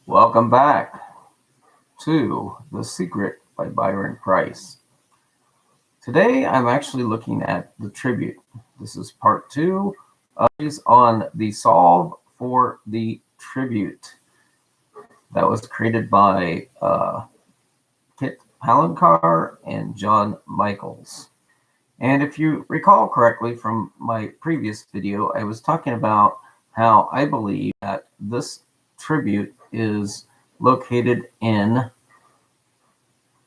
Welcome back to The Secret by Byron Price. Today I'm actually looking at the tribute. This is part 2 on the solve for the tribute that was created by Kit Palencar and John Michaels. And if you recall correctly from my previous video, I was talking about how I believe that this tribute is located in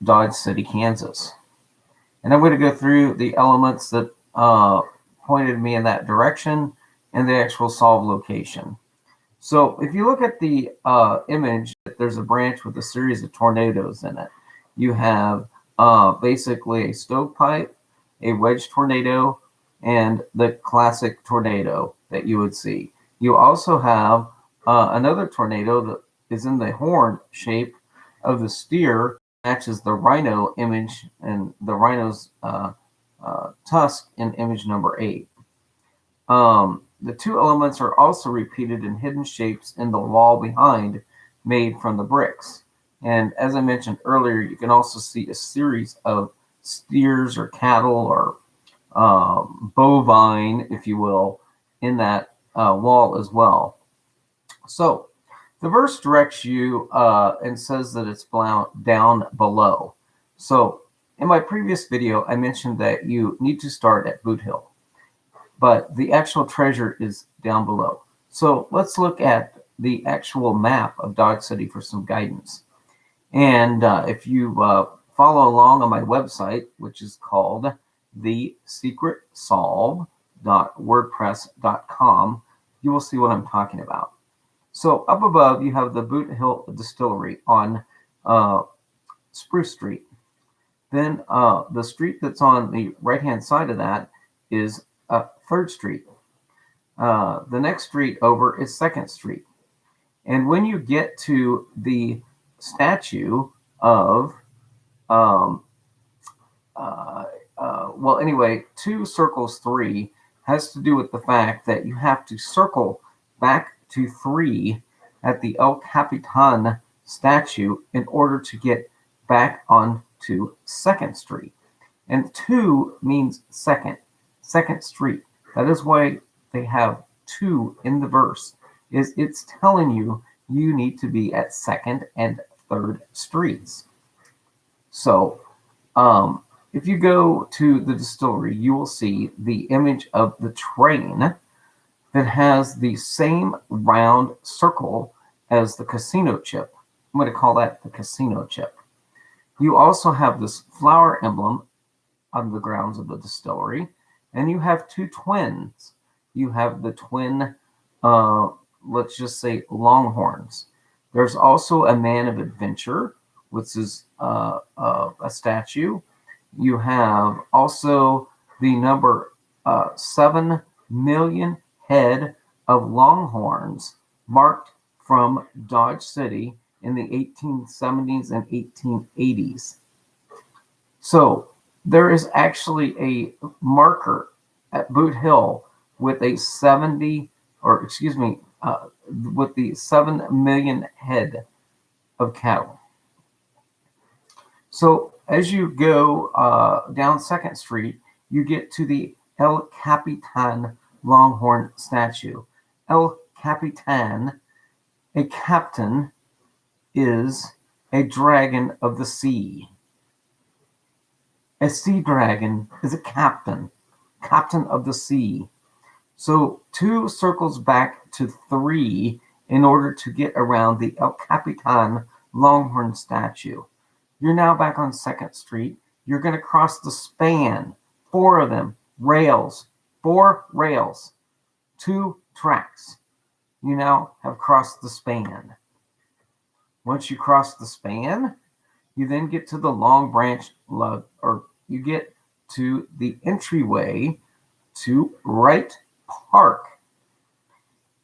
Dodge City, Kansas. And I'm going to go through the elements that pointed me in that direction and the actual solve location. So if you look at the image, there's a branch with a series of tornadoes in it. You have basically a stovepipe, a wedge tornado, and the classic tornado that you would see. You also have another tornado that is in the horn shape of the steer, matches the rhino image and the rhino's tusk in image number 8. The two elements are also repeated in hidden shapes in the wall behind, made from the bricks. And as I mentioned earlier, you can also see a series of steers or cattle or bovine, if you will, in that wall as well. So the verse directs you and says that it's down below. So in my previous video, I mentioned that you need to start at Boot Hill, but the actual treasure is down below. So let's look at the actual map of Dodge City for some guidance. And if you follow along on my website, which is called thesecretsolve.wordpress.com, you will see what I'm talking about. So up above, you have the Boot Hill Distillery on Spruce Street. Then the street that's on the right-hand side of that is 3rd Street. The next street over is 2nd Street. And when you get to the statue of, 2 circles 3 has to do with the fact that you have to circle back to 3 at the El Capitan statue in order to get back onto 2nd Street. And 2 means second street. That is why they have 2 in the verse. It's telling you need to be at 2nd and 3rd streets. So if you go to the distillery, you will see the image of the train that has the same round circle as the casino chip. I'm going to call that the casino chip. You also have this flower emblem on the grounds of the distillery, and you have 2 twins. You have the twin, let's just say, Longhorns. There's also a man of adventure, which is a statue. You have also the number 7 million head of longhorns marked from Dodge City in the 1870s and 1880s. So there is actually a marker at Boot Hill with a with the 7 million head of cattle. So as you go down 2nd Street, you get to the El Capitan Longhorn statue. El Capitan, a captain, is a dragon of the sea. A sea dragon is a captain of the sea. So 2 circles back to 3 in order to get around the El Capitan Longhorn statue. You're now back on 2nd Street. You're going to cross the span, 4 of them, rails, 4 rails, 2 tracks. You now have crossed the span. Once you cross the span, you then get to the Long Branch Lug, or you get to the entryway to Wright Park.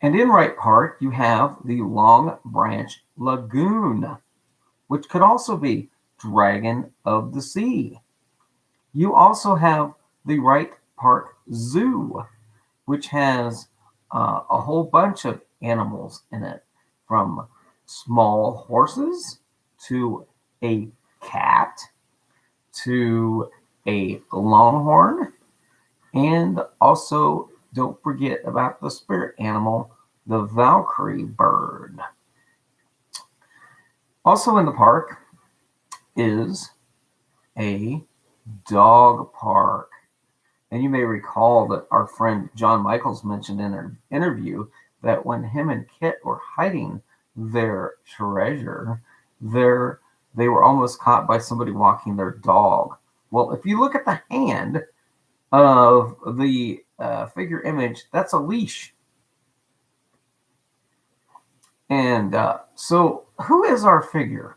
And in Wright Park, you have the Long Branch Lagoon, which could also be Dragon of the Sea. You also have the Wright Park Zoo, which has a whole bunch of animals in it, from small horses to a cat to a longhorn, and also don't forget about the spirit animal, the Valkyrie bird. Also in the park is a dog park. And you may recall that our friend John Michaels mentioned in an interview that when him and Kit were hiding their treasure, they were almost caught by somebody walking their dog. Well, if you look at the hand of the figure image, that's a leash. And so who is our figure?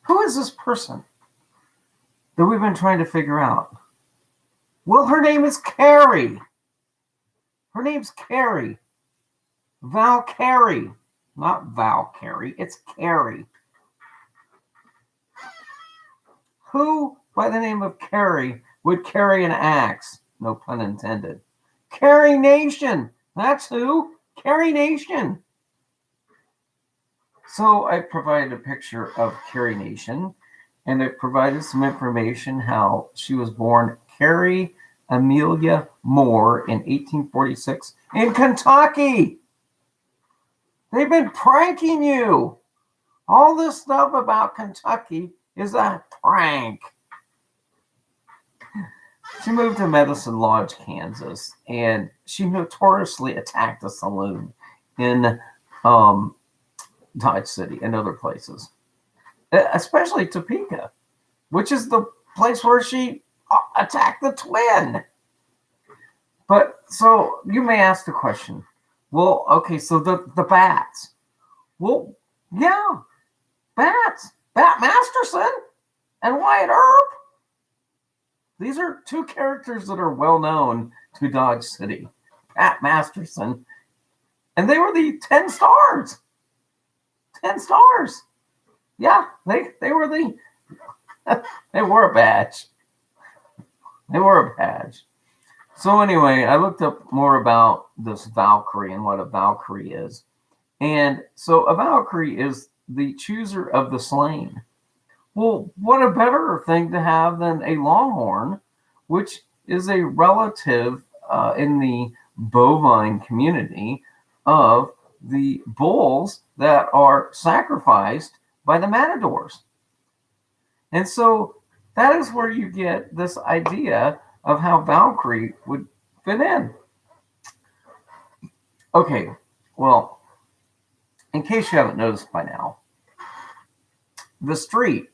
Who is this person that we've been trying to figure out? Well, her name is Carrie. Her name's Carrie. Valkyrie. Not Valkyrie, it's Carrie. Who, by the name of Carrie, would carry an axe? No pun intended. Carrie Nation. That's who. Carrie Nation. So I provided a picture of Carrie Nation, and it provided some information how she was born Carrie Amelia Moore in 1846 in Kentucky. They've been pranking you. All this stuff about Kentucky is a prank. She moved to Medicine Lodge, Kansas, and she notoriously attacked a saloon in Dodge City and other places, especially Topeka, which is the place where she attacked the twin. But so you may ask the question, well, okay, so the bats. Well, yeah, bats. Bat Masterson and Wyatt Earp. These are two characters that are well known to Dodge City. Bat Masterson. And they were the 10 stars. 10 stars. Yeah, they were the they wore a badge. They wore a badge. So anyway, I looked up more about this Valkyrie and what a Valkyrie is. And so a Valkyrie is the chooser of the slain. Well, what a better thing to have than a longhorn, which is a relative in the bovine community of the bulls that are sacrificed by the matadors. And so that is where you get this idea of how Valkyrie would fit in. Okay, well, in case you haven't noticed by now, the street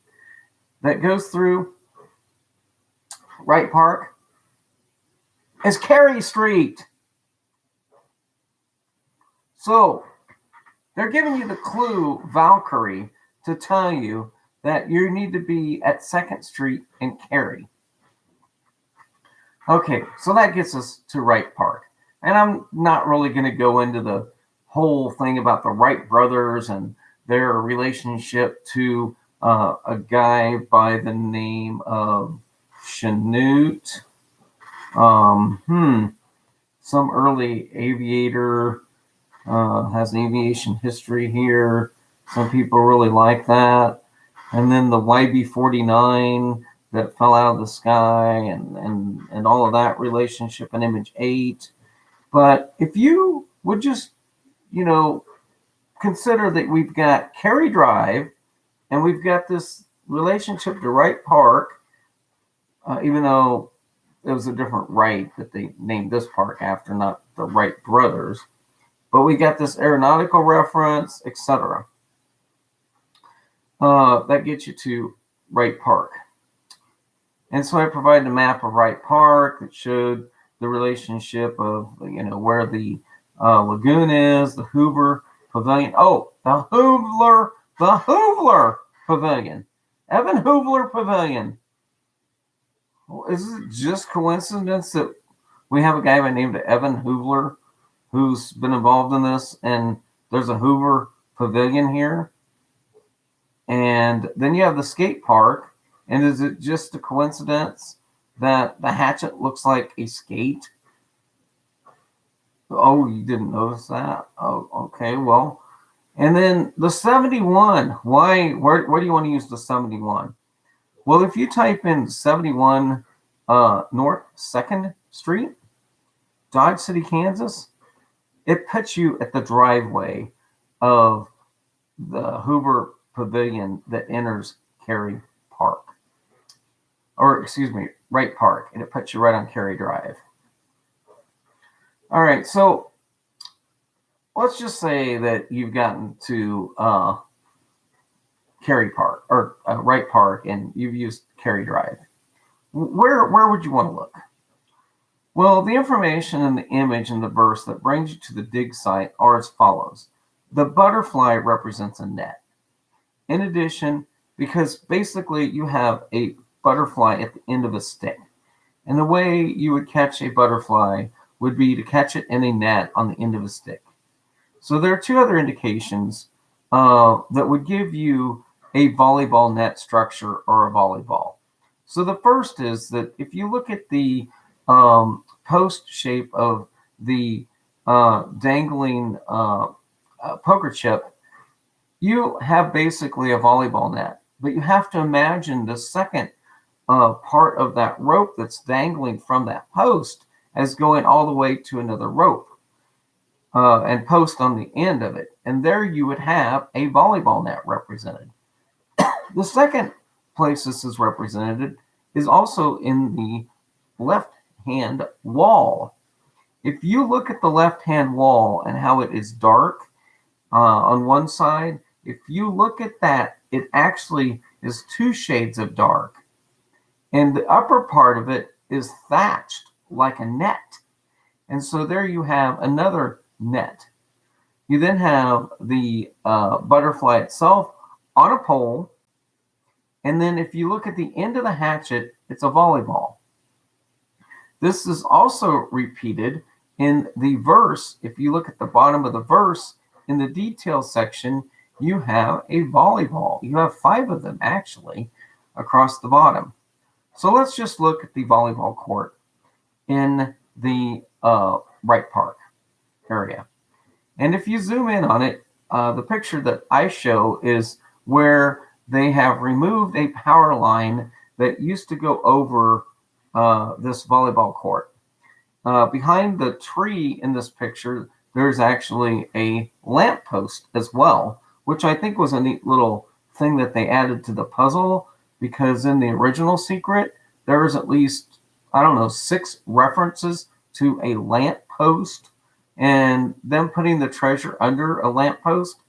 that goes through Wright Park is Carey Street. So they're giving you the clue, Valkyrie, to tell you that you need to be at 2nd Street in Cary. Okay, so that gets us to Wright Park. And I'm not really going to go into the whole thing about the Wright brothers and their relationship to a guy by the name of Chanute. Some early aviator has aviation history here. Some people really like that. And then the YB-49 that fell out of the sky and all of that relationship in Image 8. But if you would just, consider that we've got Cary Drive and we've got this relationship to Wright Park, even though it was a different Wright that they named this park after, not the Wright brothers. But we got this aeronautical reference, etc. That gets you to Wright Park. And so I provided a map of Wright Park that showed the relationship of, where the lagoon is, the Hoover Pavilion. Oh, the Hoovler Pavilion. Evan Hoovler Pavilion. Well, is it just coincidence that we have a guy by the name of Evan Hoovler who's been involved in this, and there's a Hoover Pavilion here? And then you have the skate park. And is it just a coincidence that the hatchet looks like a skate? Oh, you didn't notice that? Oh, okay. Well, And then the 71, where do you want to use the 71? Well, if you type in 71 North 2nd Street, Dodge City, Kansas, it puts you at the driveway of the Hoover Pavilion that enters Cary Park. Or, excuse me, Wright Park, and it puts you right on Cary Drive. All right, so let's just say that you've gotten to Cary Park or Wright Park, and you've used Cary Drive. Where would you want to look? Well, the information in the image and the verse that brings you to the dig site are as follows. The butterfly represents a net. In addition, because basically you have a butterfly at the end of a stick. And the way you would catch a butterfly would be to catch it in a net on the end of a stick. So there are two other indications that would give you a volleyball net structure or a volleyball. So the first is that if you look at the post shape of the dangling poker chip, you have basically a volleyball net. But you have to imagine the second part of that rope that's dangling from that post as going all the way to another rope and post on the end of it. And there you would have a volleyball net represented. The second place this is represented is also in the left-hand wall. If you look at the left-hand wall and how it is dark on one side, if you look at that, it actually is two shades of dark. And the upper part of it is thatched like a net. And so there you have another net. You then have the butterfly itself on a pole. And then if you look at the end of the hatchet, it's a volleyball. This is also repeated in the verse. If you look at the bottom of the verse, in the details section, you have a volleyball. You have 5 of them actually across the bottom. So let's just look at the volleyball court in the Wright Park area. And if you zoom in on it, the picture that I show is where they have removed a power line that used to go over this volleyball court. Behind the tree in this picture, there's actually a lamp post as well, which I think was a neat little thing that they added to the puzzle, because in the original Secret, there was at least, 6 references to a lamp post, and them putting the treasure under a lamp post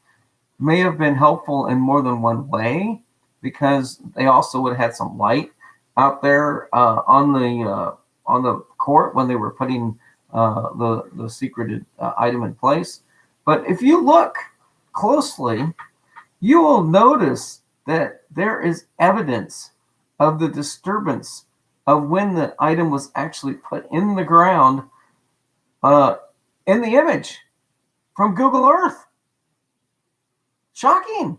may have been helpful in more than one way, because they also would have had some light out there on the court when they were putting the secreted item in place. But if you look closely, you will notice that there is evidence of the disturbance of when the item was actually put in the ground in the image from Google Earth. Shocking.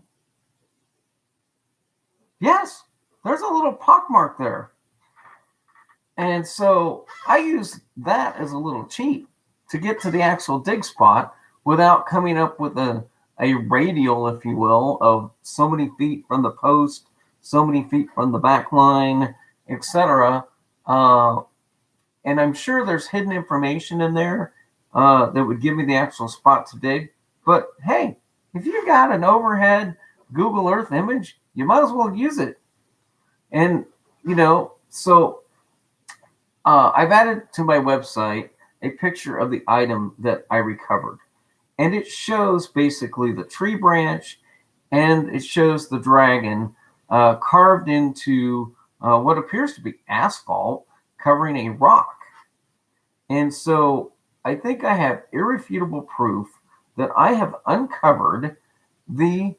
Yes, there's a little pockmark there. And so I use that as a little cheat to get to the actual dig spot without coming up with a radial, if you will, of so many feet from the post, so many feet from the back line, etc. And I'm sure there's hidden information in there that would give me the actual spot to dig. But hey, if you got an overhead Google Earth image, you might as well use it. And, so I've added to my website a picture of the item that I recovered. And it shows basically the tree branch, and it shows the dragon carved into what appears to be asphalt covering a rock. And so I think I have irrefutable proof that I have uncovered the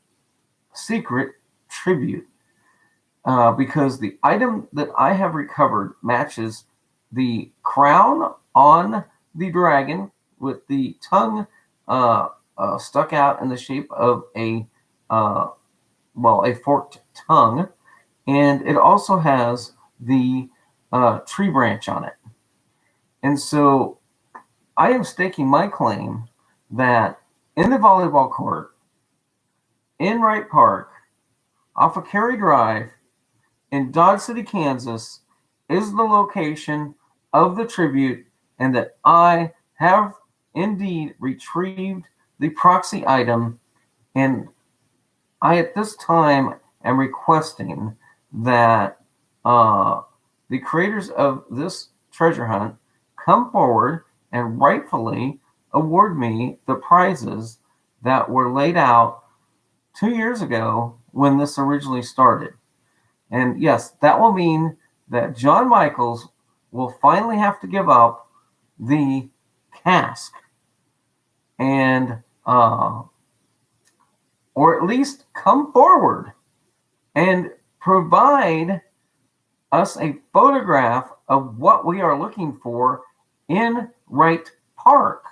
secret tribute because the item that I have recovered matches the crown on the dragon with the tongue stuck out in the shape of a forked tongue, and it also has the tree branch on it. And so I am staking my claim that in the volleyball court in Wright Park off of Cary Drive in Dodge City, Kansas, is the location of the tribute, and that I have indeed retrieved the proxy item, and I at this time am requesting that the creators of this treasure hunt come forward and rightfully award me the prizes that were laid out 2 years ago when this originally started. And yes, that will mean that John Michaels will finally have to give up the cask, and or at least come forward and provide us a photograph of what we are looking for in Wright Park,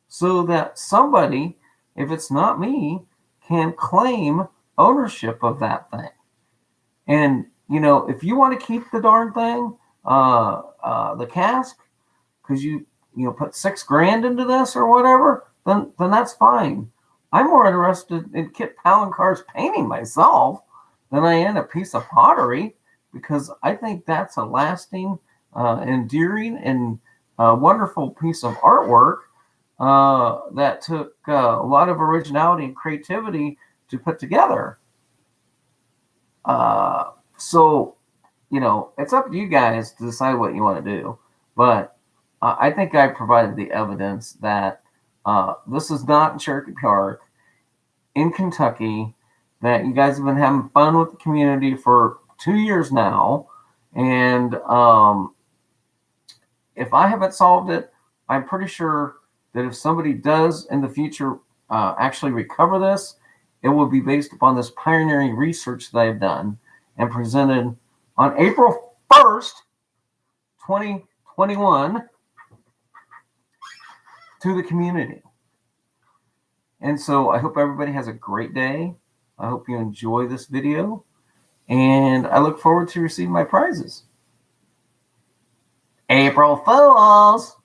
so that somebody, if it's not me, can claim ownership of that thing. And, you know, if you want to keep the darn thing, the cask, because you put $6,000 into this or whatever, then that's fine. I'm more interested in Kit Palencar's painting myself than I am a piece of pottery, because I think that's a lasting, endearing, and wonderful piece of artwork that took a lot of originality and creativity to put together. So, you know, it's up to you guys to decide what you want to do. But I think I provided the evidence that this is not in Cherokee Park in Kentucky, that you guys have been having fun with the community for 2 years now. And if I haven't solved it, I'm pretty sure that if somebody does in the future actually recover this, it will be based upon this pioneering research that I've done and presented on April 1st, 2021 to the community. And so I hope everybody has a great day. I hope you enjoy this video, and I look forward to receiving my prizes. April Fools!